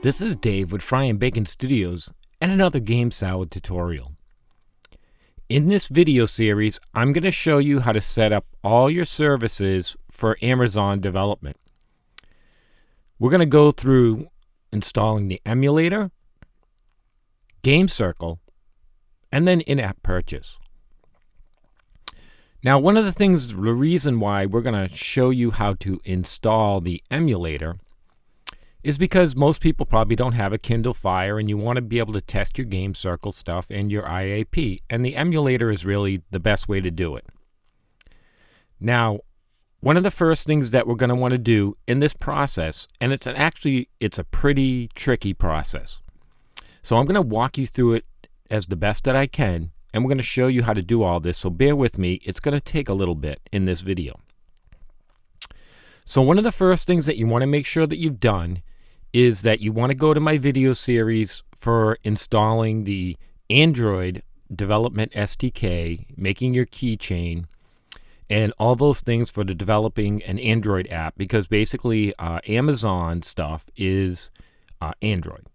This is Dave with Fry and Bacon Studios and another Game Salad tutorial. In this video series, I'm going to show you how to set up all your services for Amazon development. We're going to go through installing the Emulator, Game Circle, and then in-app purchase. Now, one of the reason why we're going to show you how to install the Emulator is because most people probably don't have a Kindle Fire and you want to be able to test your Game Circle stuff and your IAP, and the Emulator is really the best way to do it. Now, one of the first things that we're going to want to do in this process, and it's a pretty tricky process. So I'm going to walk you through it as the best that I can, and we're going to show you how to do all this, so bear with me. It's going to take a little bit in this video. So one of the first things that you want to make sure that you've done is that you want to go to my video series for installing the Android Development SDK, making your keychain, and all those things for the developing an Android app, because basically Amazon stuff is Android.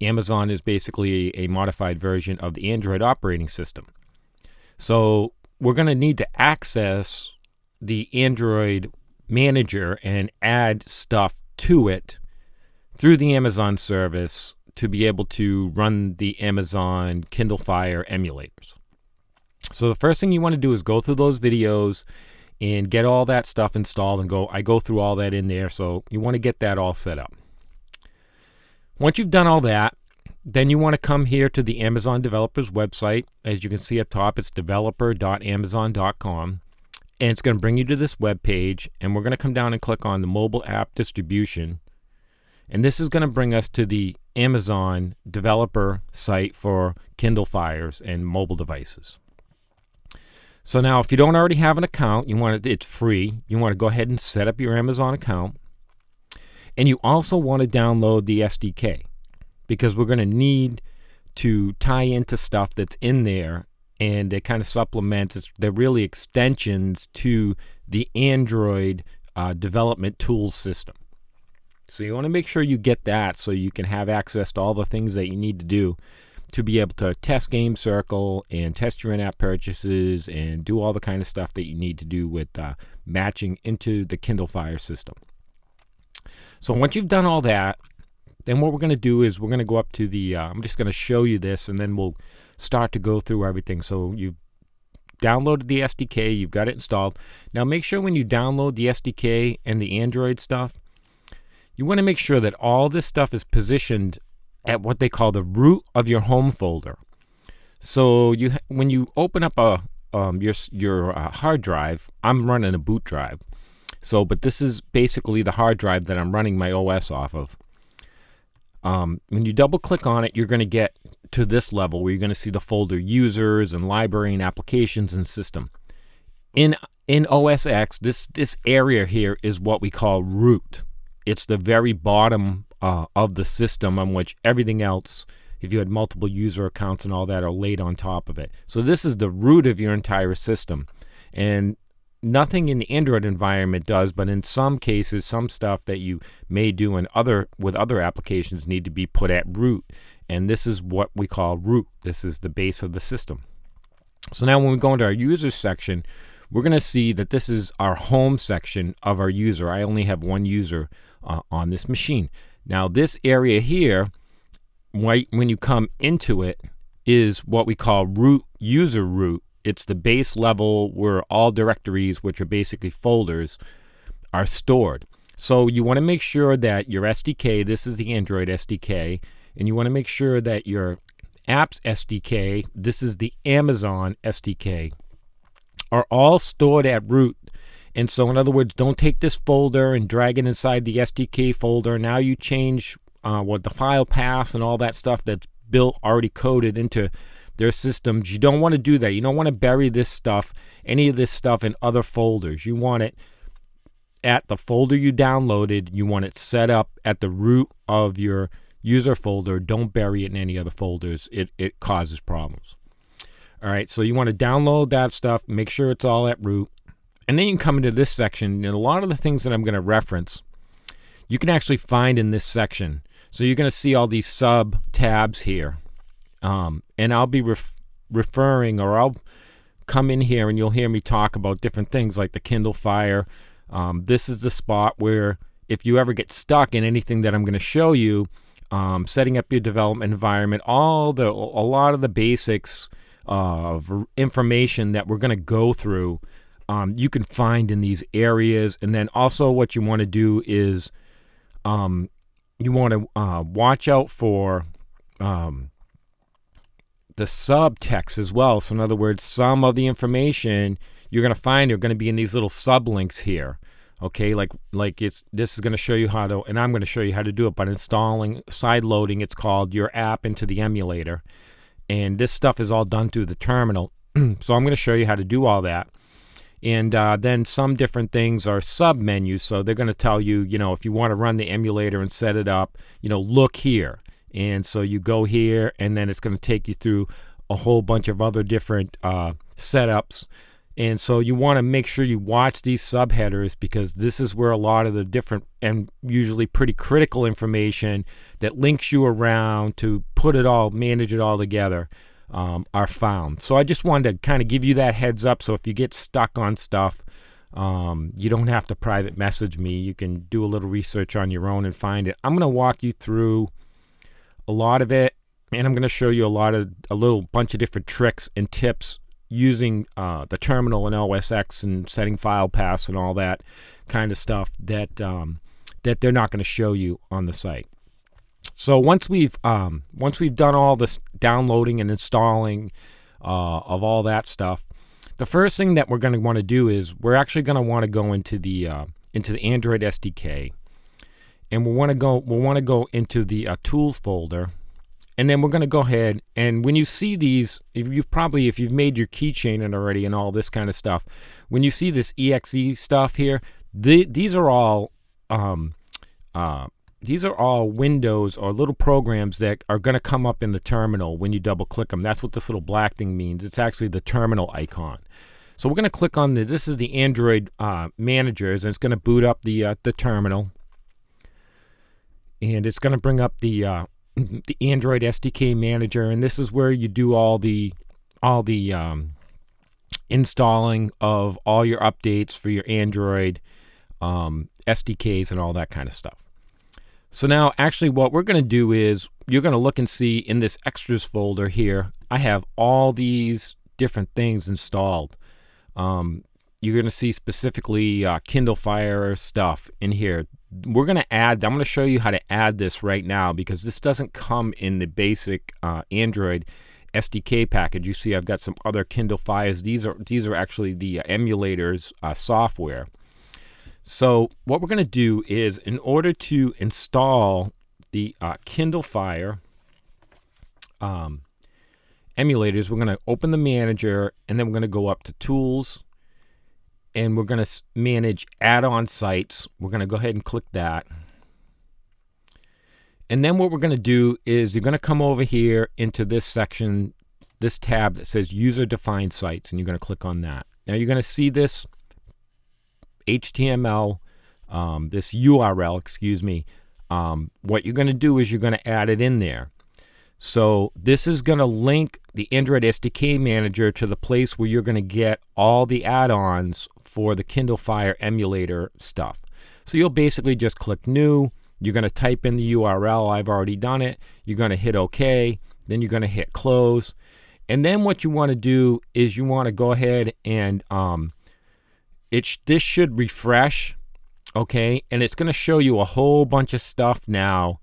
Amazon is basically a modified version of the Android operating system. So we're going to need to access the Android manager and add stuff to it through the Amazon service to be able to run the Amazon Kindle Fire emulators. So the first thing you want to do is go through those videos and get all that stuff installed and I go through all that in there, so you want to get that all set up. Once you've done all that, then you want to come here to the Amazon developers website. As you can see up top, it's developer.amazon.com. And it's going to bring you to this web page, and we're going to come down and click on the mobile app distribution. And this is going to bring us to the Amazon developer site for Kindle Fires and mobile devices. So now, if you don't already have an account, it's free. You want to go ahead and set up your Amazon account. And you also want to download the SDK, because we're going to need to tie into stuff that's in there, and it kind of supplements. They're really extensions to the Android development tools system. So you want to make sure you get that so you can have access to all the things that you need to do to be able to test Game Circle and test your in-app purchases and do all the kind of stuff that you need to do with matching into the Kindle Fire system. So once you've done all that, then what we're going to do is we're going to go up to the, I'm just going to show you this, and then we'll start to go through everything. So you've downloaded the SDK, you've got it installed. Now make sure when you download the SDK and the Android stuff, you want to make sure that all this stuff is positioned at what they call the root of your home folder. So when you open up your hard drive, I'm running a boot drive. But this is basically the hard drive that I'm running my OS off of. When you double click on it, you're going to get to this level where you're going to see the folder users and library and applications and system. In OS X, this area here is what we call root. It's the very bottom of the system on which everything else, if you had multiple user accounts and all that, are laid on top of it. So this is the root of your entire system. And nothing in the Android environment does, but in some cases, some stuff that you may do with other applications need to be put at root, and this is what we call root. This is the base of the system. So now when we go into our users section, we're going to see that this is our home section of our user. I only have one user on this machine. Now this area here, when you come into it, is what we call root, user root. It's the base level where all directories, which are basically folders, are stored. So you want to make sure that your SDK, this is the Android SDK, and you want to make sure that your apps SDK, this is the Amazon SDK, are all stored at root. And so in other words, don't take this folder and drag it inside the SDK folder. Now you change what the file path and all that stuff that's built, already coded into their systems. You don't want to do that. You don't want to bury this stuff, any of this stuff, in other folders. You want it at the folder you downloaded. You want it set up at the root of your user folder. Don't bury it in any other folders. It causes problems. All right, so you want to download that stuff, make sure it's all at root, and then you can come into this section, and a lot of the things that I'm going to reference, you can actually find in this section. So you're going to see all these sub tabs here. And I'll be referring, or I'll come in here and you'll hear me talk about different things like the Kindle Fire. This is the spot where if you ever get stuck in anything that I'm going to show you, setting up your development environment, a lot of the basics of information that we're going to go through, you can find in these areas. And then also what you want to do is you want to watch out for the subtext as well. So in other words, some of the information you're going to find are going to be in these little sublinks here. Okay, like this is going to show you how to, and I'm going to show you how to do it by installing, side loading, it's called, your app into the emulator. And this stuff is all done through the terminal. So I'm going to show you how to do all that. And then some different things are sub menus. So they're going to tell you, if you want to run the emulator and set it up, look here. And so you go here, and then it's going to take you through a whole bunch of other different setups. And so you want to make sure you watch these subheaders, because this is where a lot of the different and usually pretty critical information that links you around to manage it all together are found. So I just wanted to kind of give you that heads up. So if you get stuck on stuff, you don't have to private message me. You can do a little research on your own and find it. I'm going to walk you through a lot of it, and I'm going to show you a little bunch of different tricks and tips using the terminal and OS X and setting file paths and all that kind of stuff that they're not going to show you on the site. So once we've done all this downloading and installing of all that stuff, the first thing that we're going to want to do is we're actually going to want to go into the Android SDK, and we'll want to go into the tools folder. And then we're going to go ahead, and when you see these, if you've made your keychain in already and all this kind of stuff, when you see this exe stuff here, these are all windows or little programs that are going to come up in the terminal when you double click them. That's what this little black thing means. It's actually the terminal icon. So we're going to click on this is the Android managers, and it's going to boot up the terminal, and it's going to bring up the Android SDK manager, and this is where you do all the installing of all your updates for your Android SDKs and all that kind of stuff. So now actually what we're going to do is you're going to look and see in this extras folder here, I have all these different things installed. You're going to see specifically Kindle Fire stuff in here. I'm going to show you how to add this right now, because this doesn't come in the basic Android SDK package. You see I've got some other Kindle Fires. These are actually the emulators software. So what we're going to do is, in order to install the Kindle Fire emulators, we're going to open the manager, and then we're going to go up to Tools, and we're going to manage add-on sites. We're going to go ahead and click that. And then what we're going to do is you're going to come over here into this section, this tab that says user-defined sites, and you're going to click on that. Now you're going to see this HTML, this URL, excuse me. What you're going to do is you're going to add it in there. So this is going to link the Android SDK manager to the place where you're going to get all the add-ons for the Kindle Fire emulator stuff. So you'll basically just click new. You're going to type in the URL. I've already done it. You're going to hit OK. Then you're going to hit close. And then what you want to do is you want to go ahead and this should refresh. Okay. And it's going to show you a whole bunch of stuff now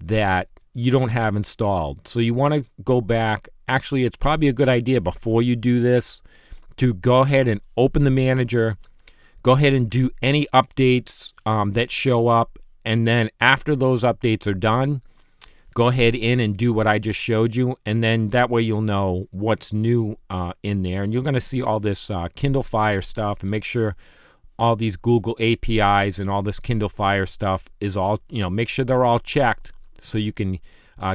that you don't have installed. So you want to go back. Actually, it's probably a good idea before you do this to go ahead and open the manager, go ahead and do any updates that show up, and then after those updates are done, go ahead in and do what I just showed you, and then that way you'll know what's new in there, and you're going to see all this Kindle Fire stuff, and make sure all these Google APIs and all this Kindle Fire stuff is all, make sure they're all checked so you can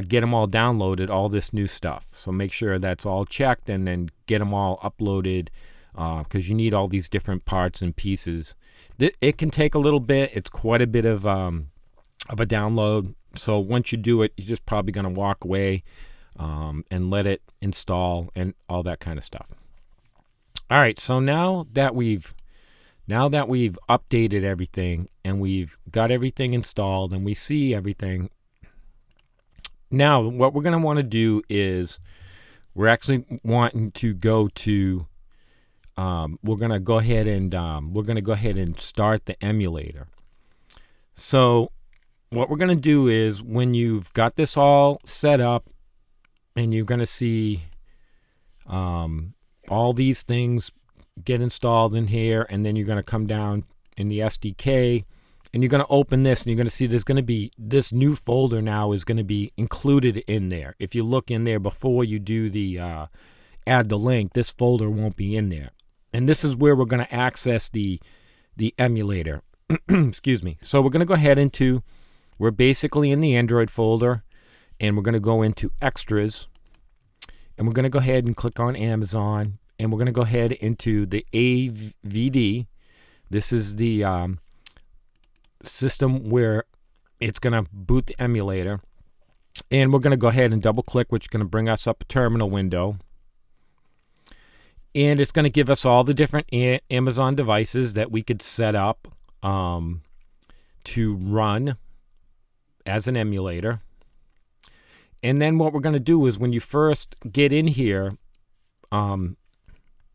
get them all downloaded, all this new stuff. So make sure that's all checked, and then get them all uploaded, because you need all these different parts and pieces. It can take a little bit. It's quite a bit of of a download. So once you do it, you're just probably going to walk away and let it install and all that kind of stuff. All right, so now that we've updated everything and we've got everything installed and we see everything, now what we're going to want to do is we're actually wanting to go to we're going to go ahead and start the emulator. So what we're going to do is, when you've got this all set up and you're going to see all these things get installed in here, and then you're going to come down in the SDK and you're going to open this, and you're going to see there's going to be this new folder now is going to be included in there. If you look in there before you do the add the link, this folder won't be in there. And this is where we're going to access the emulator. Excuse me. So we're going to go ahead into, we're basically in the Android folder, and we're going to go into extras, and we're going to go ahead and click on Amazon, and we're going to go ahead into the AVD. This is the system where it's going to boot the emulator, and we're going to go ahead and double click, which is going to bring us up a terminal window, and it's going to give us all the different Amazon devices that we could set up to run as an emulator. And then what we're going to do is, when you first get in here,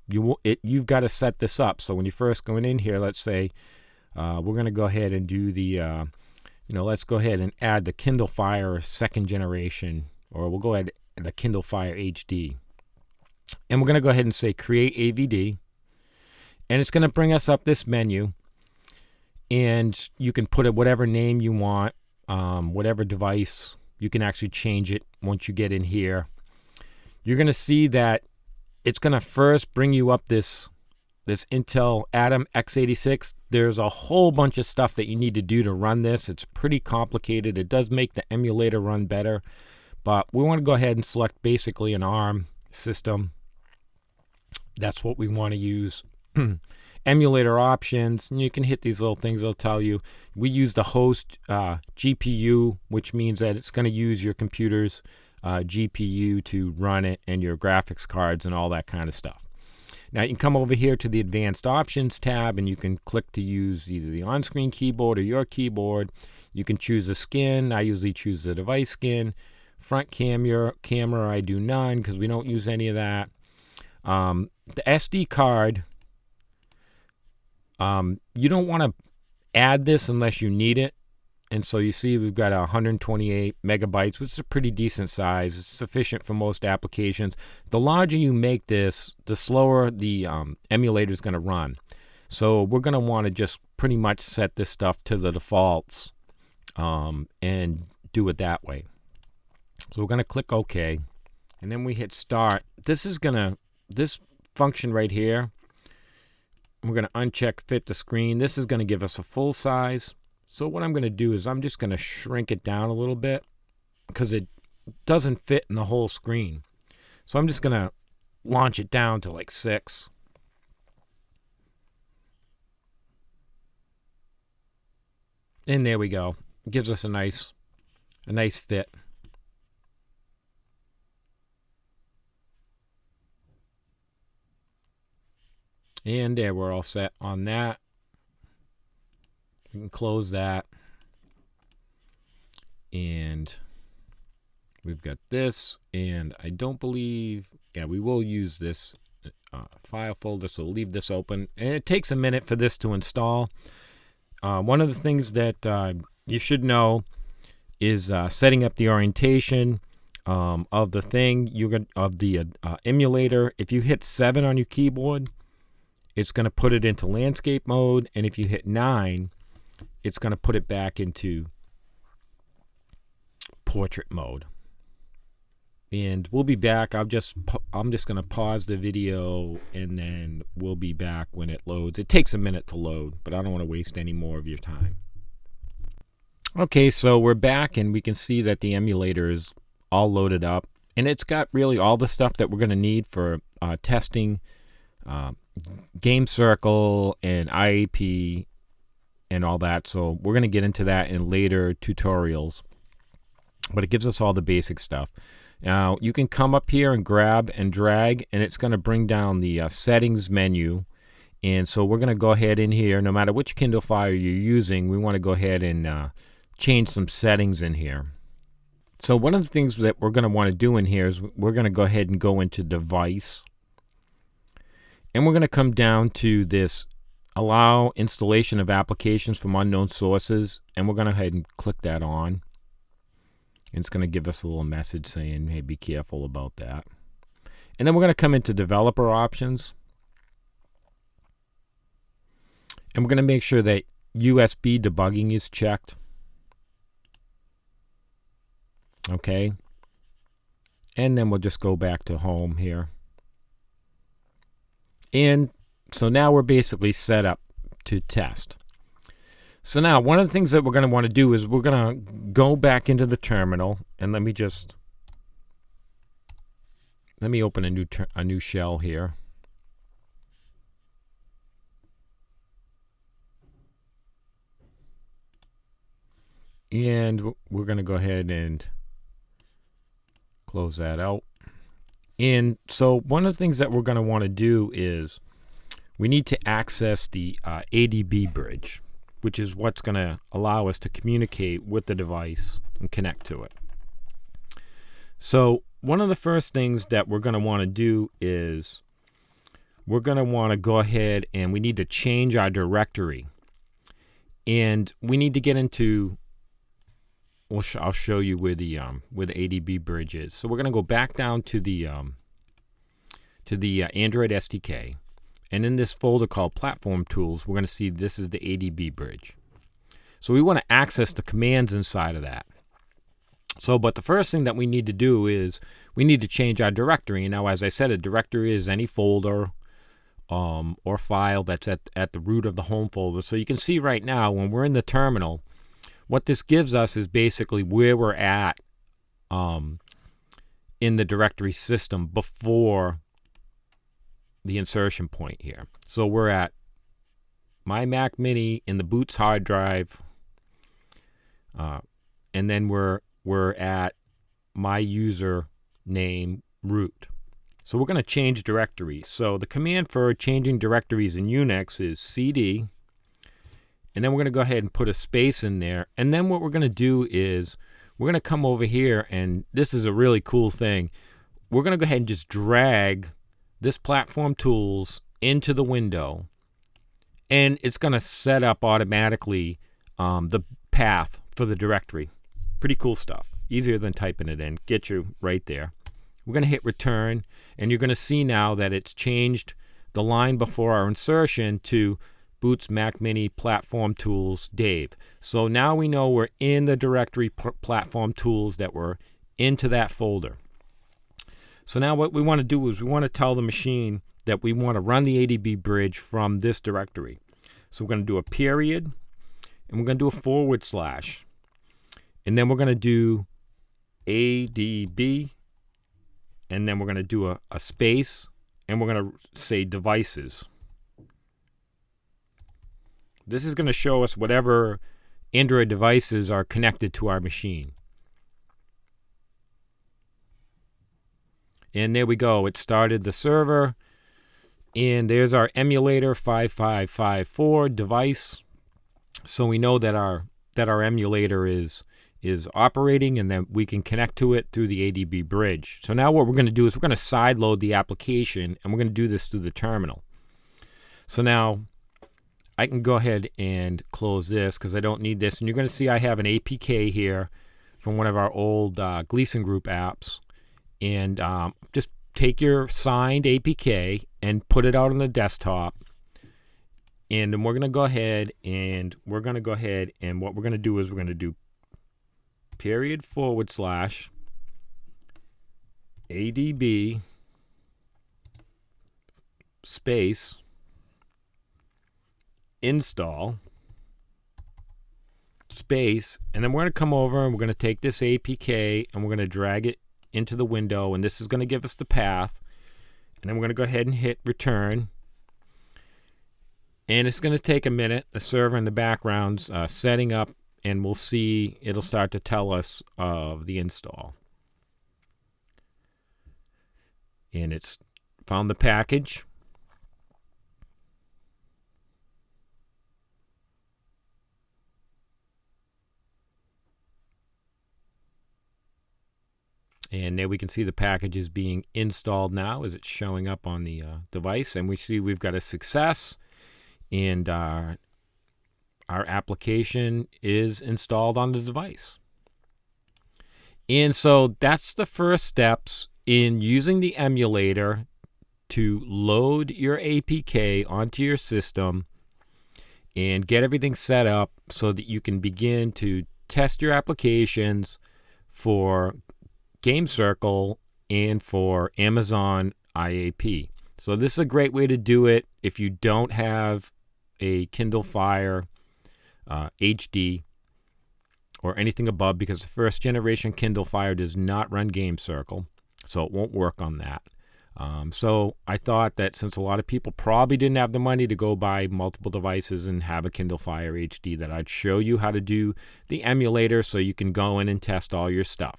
you've got to set this up. So when you first go in here, let's say we're going to go ahead and do the let's go ahead and add the Kindle Fire 2nd generation, or we'll go ahead the Kindle Fire HD, and we're going to go ahead and say create AVD, and it's going to bring us up this menu, and you can put it whatever name you want, whatever device. You can actually change it once you get in here. You're going to see that it's going to first bring you up this Intel Atom x86. There's a whole bunch of stuff that you need to do to run this. It's pretty complicated. It does make the emulator run better, but we want to go ahead and select basically an ARM system. That's what we want to use. Emulator options, and you can hit these little things. They'll tell you we use the host GPU, which means that it's going to use your computer's GPU to run it, and your graphics cards and all that kind of stuff. Now you can come over here to the advanced options tab, and you can click to use either the on-screen keyboard or your keyboard. You can choose a skin. I usually choose the device skin. Front camera I do none because we don't use any of that. The SD card, you don't want to add this unless you need it. And so you see we've got 128 megabytes, which is a pretty decent size. It's sufficient for most applications. The larger you make this, the slower the emulator is going to run. So we're going to want to just pretty much set this stuff to the defaults and do it that way. So we're going to click OK, and then we hit start. This function right here, we're going to uncheck fit to screen. This is going to give us a full size. So what I'm going to do is I'm just going to shrink it down a little bit because it doesn't fit in the whole screen. So I'm just going to launch it down to like 6. And there we go. It gives us a nice fit. And there, we're all set on that. We can close that. And we've got this. And I don't believe, we will use this file folder, so we'll leave this open. And it takes a minute for this to install. One of the things that you should know is setting up the orientation of the thing. Of the emulator. If you hit 7 on your keyboard, it's going to put it into landscape mode, and if you hit 9, it's going to put it back into portrait mode. And we'll be back. I'm just going to pause the video, and then we'll be back when it loads. It takes a minute to load, but I don't want to waste any more of your time. Okay, so we're back, and we can see that the emulator is all loaded up, and it's got really all the stuff that we're going to need for testing Game Circle and IAP and all that. So we're going to get into that in later tutorials. But it gives us all the basic stuff. Now, you can come up here and grab and drag, and it's going to bring down the settings menu. And so we're going to go ahead in here, no matter which Kindle Fire you're using, we want to go ahead and change some settings in here. So one of the things that we're going to want to do in here is we're going to go ahead and go into Device. And we're going to come down to this Allow Installation of Applications from Unknown Sources. And we're going to go ahead and click that on. And it's going to give us a little message saying, hey, be careful about that. And then we're going to come into Developer Options. And we're going to make sure that USB debugging is checked. Okay. And then we'll just go back to Home here. And so now we're basically set up to test. So now one of the things that we're going to want to do is we're going to go back into the terminal, and let me open a new shell here. And we're going to go ahead and close that out. And so one of the things that we're going to want to do is we need to access the ADB bridge, which is what's going to allow us to communicate with the device and connect to it. So one of the first things that we're going to want to do is we're going to want to go ahead and we need to change our directory. And we need to get into, I'll show you where the ADB bridge is. So we're going to go back down to the Android SDK. And in this folder called Platform Tools, we're going to see this is the ADB bridge. So we want to access the commands inside of that. So, but the first thing that we need to do is we need to change our directory. And now, as I said, a directory is any folder or file that's at the root of the home folder. So you can see right now when we're in the terminal, what this gives us is basically where we're at in the directory system before the insertion point here. So we're at my Mac Mini in the Boots hard drive, and then we're at my user name root. So we're going to change directories. So the command for changing directories in Unix is cd, and then we're going to go ahead and put a space in there. And then what we're going to do is we're going to come over here, and this is a really cool thing. We're going to go ahead and just drag this Platform Tools into the window, and it's going to set up automatically the path for the directory. Pretty cool stuff. Easier than typing it in. Get you right there. We're going to hit return, and you're going to see now that it's changed the line before our insertion to Boots Mac Mini Platform Tools Dave. So now we know we're in the directory Platform Tools, that we're into that folder. So now what we want to do is we want to tell the machine that we want to run the ADB bridge from this directory. So we're going to do a period, and we're going to do a /, and then we're going to do ADB, and then we're going to do a space, and we're going to say devices. This is going to show us whatever Android devices are connected to our machine. And there we go. It started the server. And there's our emulator 5554 device. So we know that our emulator is operating, and that we can connect to it through the ADB bridge. So now what we're going to do is we're going to sideload the application, and we're going to do this through the terminal. So now I can go ahead and close this because I don't need this. And you're going to see I have an APK here from one of our old Gleason Group apps. And just take your signed APK and put it out on the desktop. And then we're going to go ahead and what we're going to do is we're going to do period / ADB space install space, and then we're going to come over and we're going to take this APK and we're going to drag it into the window, and this is going to give us the path. And then we're going to go ahead and hit return. And it's going to take a minute. The server in the background's setting up, and we'll see it'll start to tell us of the install. And it's found the package. And there we can see the package is being installed now as it's showing up on the device. And we see we've got a success, and our application is installed on the device. And so that's the first steps in using the emulator to load your APK onto your system and get everything set up so that you can begin to test your applications for Game Circle and for Amazon IAP. So this is a great way to do it if you don't have a Kindle Fire HD or anything above, because the first generation Kindle Fire does not run Game Circle, so it won't work on that. So I thought that since a lot of people probably didn't have the money to go buy multiple devices and have a Kindle Fire HD, that I'd show you how to do the emulator so you can go in and test all your stuff.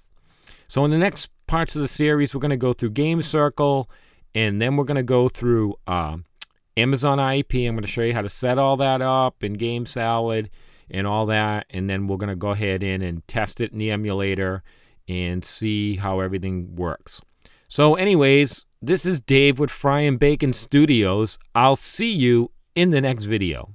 So in the next parts of the series, we're going to go through Game Circle, and then we're going to go through Amazon IAP. I'm going to show you how to set all that up in Game Salad and all that, and then we're going to go ahead in and test it in the emulator and see how everything works. So anyways, this is Dave with Fry and Bacon Studios. I'll see you in the next video.